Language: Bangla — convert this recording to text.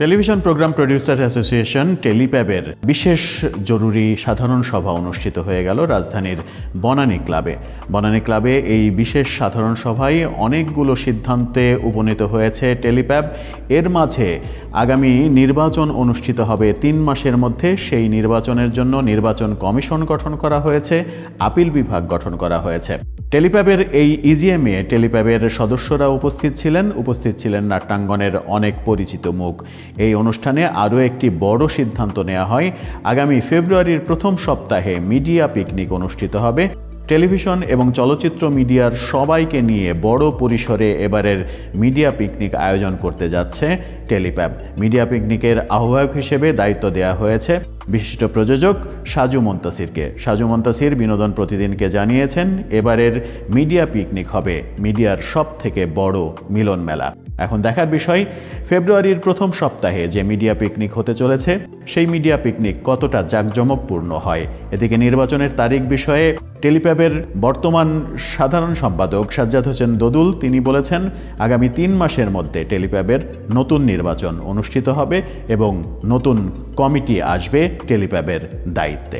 টেলিভিশন প্রোগ্রাম প্রডিউসার অ্যাসোসিয়েশন টেলিপ্যাবের বিশেষ জরুরি সাধারণ সভা অনুষ্ঠিত হয়ে গেল রাজধানীর বনানী ক্লাবে। বনানী ক্লাবে এই বিশেষ সাধারণ সভায় অনেকগুলো সিদ্ধান্তে উপনীত হয়েছে টেলিপ্যাব। এর মাঝে আগামী নির্বাচন অনুষ্ঠিত হবে 3 মাসের মধ্যে। সেই নির্বাচনের জন্য নির্বাচন কমিশন গঠন করা হয়েছে, আপিল বিভাগ গঠন করা হয়েছে। টেলিপ্যাবের এই ইজিএমে টেলিপ্যাবের সদস্যরা উপস্থিত ছিলেন নাট্যাঙ্গনের অনেক পরিচিত মুখ। এই অনুষ্ঠানে আরও একটি বড় সিদ্ধান্ত নেওয়া হয়। আগামী ফেব্রুয়ারির প্রথম সপ্তাহে মিডিয়া পিকনিক অনুষ্ঠিত হবে। টেলিভিশন এবং চলচ্চিত্র মিডিয়ার সবাইকে নিয়ে বড় পরিসরে এবারের মিডিয়া পিকনিক আয়োজন করতে যাচ্ছে টেলিপ্যাব। মিডিয়া পিকনিকের আহ্বায়ক হিসেবে দায়িত্ব দেওয়া হয়েছে বিশিষ্ট প্রযোজক সাজু মুনতাসিরকে। সাজু মুনতাসির বিনোদন প্রতিদিনকে জানিয়েছেন, এবারের মিডিয়া পিকনিক হবে মিডিয়ার সবথেকে বড় মিলন মেলা। এখন দেখার বিষয়, ফেব্রুয়ারির প্রথম সপ্তাহে যে মিডিয়া পিকনিক হতে চলেছে সেই মিডিয়া পিকনিক কতটা জাঁকজমকপূর্ণ হয়। এদিকে নির্বাচনের তারিখ বিষয়ে টেলিপ্যাবের বর্তমান সাধারণ সম্পাদক সাজ্জাদ হোসেন দোদুল তিনি বলেছেন, আগামী 3 মাসের মধ্যে টেলিপ্যাবের নতুন নির্বাচন অনুষ্ঠিত হবে এবং নতুন কমিটি আসবে টেলিপ্যাবের দায়িত্বে।